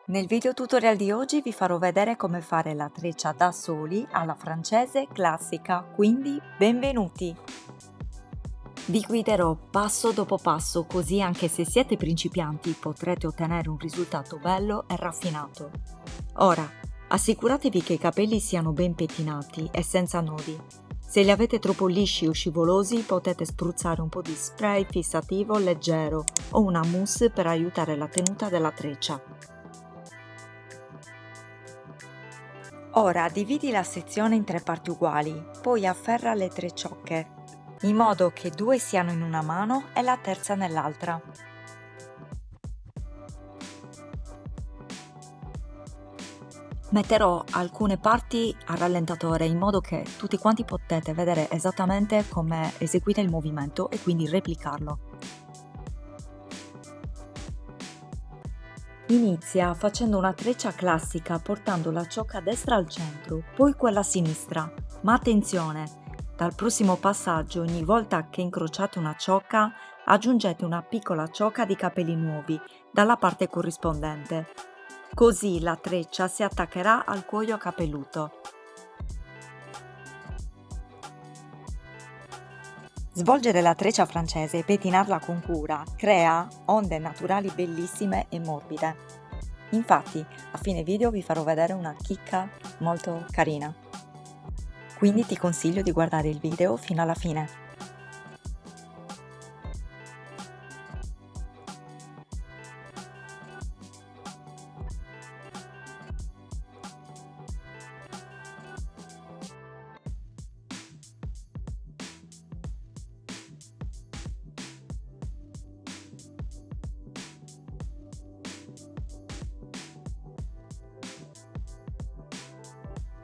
Nel video tutorial di oggi vi farò vedere come fare la treccia da soli alla francese classica, quindi benvenuti! Vi guiderò passo dopo passo, così anche se siete principianti potrete ottenere un risultato bello e raffinato. Ora, assicuratevi che i capelli siano ben pettinati e senza nodi. Se li avete troppo lisci o scivolosi potete spruzzare un po' di spray fissativo leggero o una mousse per aiutare la tenuta della treccia. Ora dividi la sezione in 3 parti uguali, poi afferra le 3 ciocche, in modo che 2 siano in una mano e la terza nell'altra. Metterò alcune parti a rallentatore in modo che tutti quanti potete vedere esattamente come eseguire il movimento e quindi replicarlo. Inizia facendo una treccia classica portando la ciocca destra al centro, poi quella sinistra. Ma attenzione! Dal prossimo passaggio, ogni volta che incrociate una ciocca, aggiungete una piccola ciocca di capelli nuovi dalla parte corrispondente. Così la treccia si attaccherà al cuoio capelluto. Svolgere la treccia francese e pettinarla con cura crea onde naturali bellissime e morbide. Infatti, a fine video vi farò vedere una chicca molto carina. Quindi ti consiglio di guardare il video fino alla fine.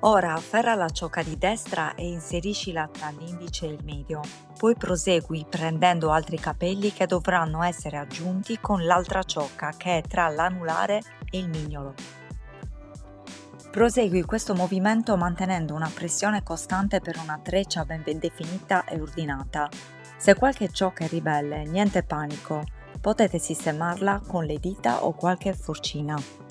Ora afferra la ciocca di destra e inseriscila tra l'indice e il medio. Poi prosegui prendendo altri capelli che dovranno essere aggiunti con l'altra ciocca che è tra l'anulare e il mignolo. Prosegui questo movimento mantenendo una pressione costante per una treccia ben definita e ordinata. Se qualche ciocca è ribelle, niente panico, potete sistemarla con le dita o qualche forcina.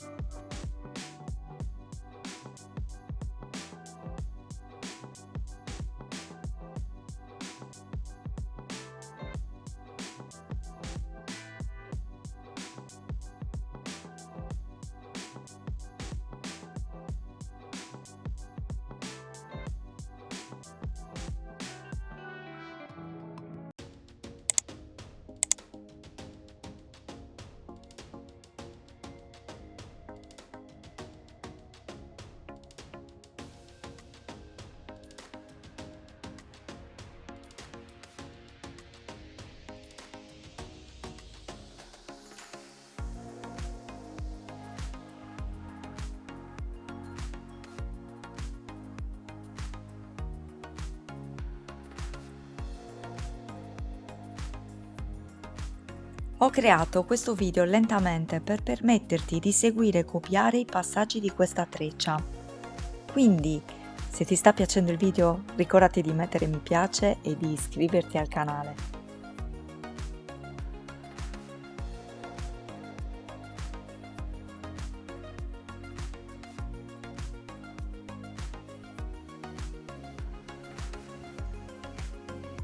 Ho creato questo video lentamente per permetterti di seguire e copiare i passaggi di questa treccia. Quindi, se ti sta piacendo il video, ricordati di mettere mi piace e di iscriverti al canale.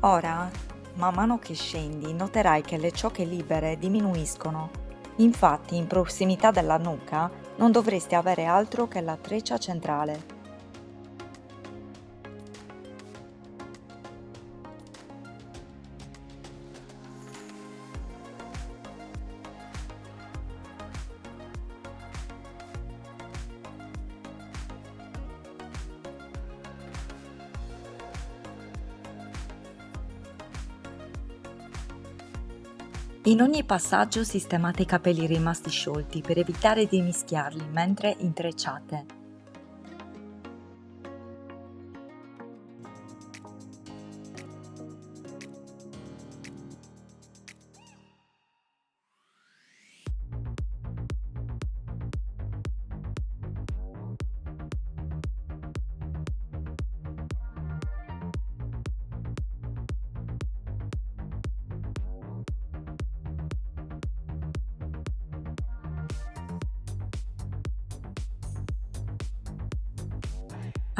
Ora, man mano che scendi, noterai che le ciocche libere diminuiscono. Infatti, in prossimità della nuca non dovresti avere altro che la treccia centrale. In ogni passaggio sistemate i capelli rimasti sciolti per evitare di mischiarli mentre intrecciate.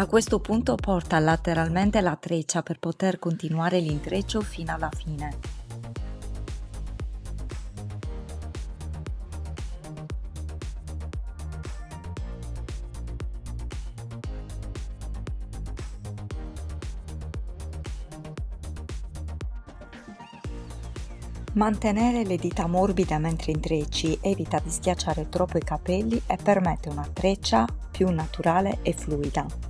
A questo punto porta lateralmente la treccia per poter continuare l'intreccio fino alla fine. Mantenere le dita morbide mentre intrecci evita di schiacciare troppo i capelli e permette una treccia più naturale e fluida.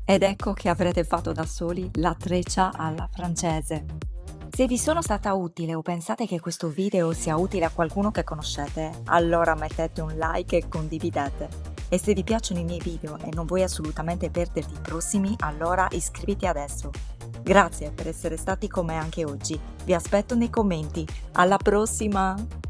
Ed ecco che avrete fatto da soli la treccia alla francese. Se vi sono stata utile o pensate che questo video sia utile a qualcuno che conoscete, allora mettete un like e condividete. E se vi piacciono i miei video e non vuoi assolutamente perderti i prossimi, allora iscriviti adesso. Grazie per essere stati con me anche oggi. Vi aspetto nei commenti. Alla prossima!